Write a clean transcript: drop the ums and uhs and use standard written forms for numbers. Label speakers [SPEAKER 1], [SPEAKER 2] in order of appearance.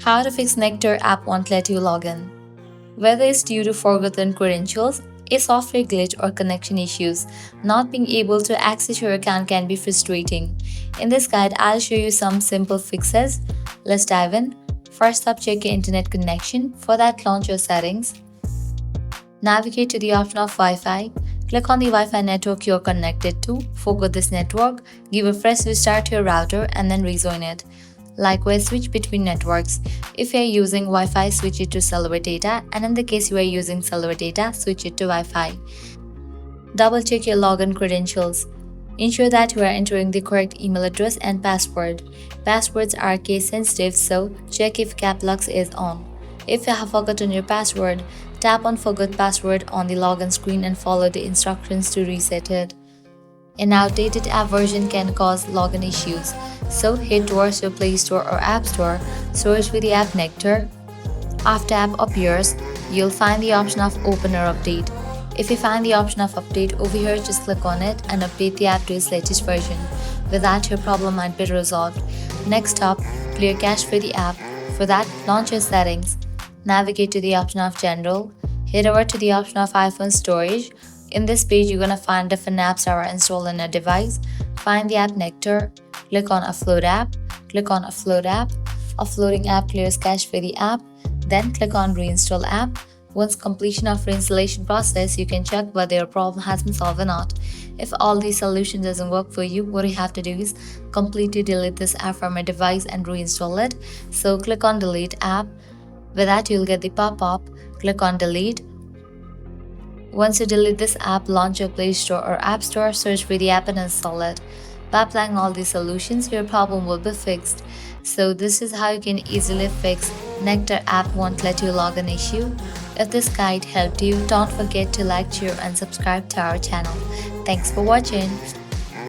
[SPEAKER 1] How to fix Nectar app won't let you log in. Whether it's due to forgotten credentials, a software glitch, or connection issues, not being able to access your account can be frustrating. In this guide, I'll show you some simple fixes. Let's dive in. First up, check your internet connection. For that, launch your settings. Navigate to the option of Wi-Fi. Click on the Wi-Fi network you're connected to. Forget this network. Give a fresh restart to your router and then rejoin it. Likewise, switch between networks. If you are using Wi-Fi, switch it to cellular data, and in the case you are using cellular data, switch it to Wi-Fi. Double check your login credentials. Ensure that you are entering the correct email address and password. Passwords are case sensitive, so check if cap locks is on. If you have forgotten your password, tap on Forgot Password on the login screen and follow the instructions to reset it. An outdated app version can cause login issues, so head towards your Play Store or App Store, search for the app Nectar. After app appears, you'll find the option of Open or Update. If you find the option of Update over here, just click on it and update the app to its latest version. With that, your problem might be resolved. Next up, clear cache for the app. For that, launch your settings. Navigate to the option of General. Head over to the option of iPhone Storage. In this page, you're going to find different apps that are installed on a device. Find the app Nectar. Click on Offload app. Click on Offload app. Offloading app clears cache for the app. Then click on Reinstall app. Once completion of reinstallation process, you can check whether your problem has been solved or not. If all these solutions doesn't work for you, what you have to do is completely delete this app from your device and reinstall it. So click on Delete app. With that, you'll get the pop-up. Click on Delete. Once you delete this app, launch your Play Store or App Store, search for the app and install it. By applying all these solutions, your problem will be fixed. So this is how you can easily fix Nectar app won't let you log in issue. If this guide helped you, don't forget to like, share and subscribe to our channel. Thanks for watching.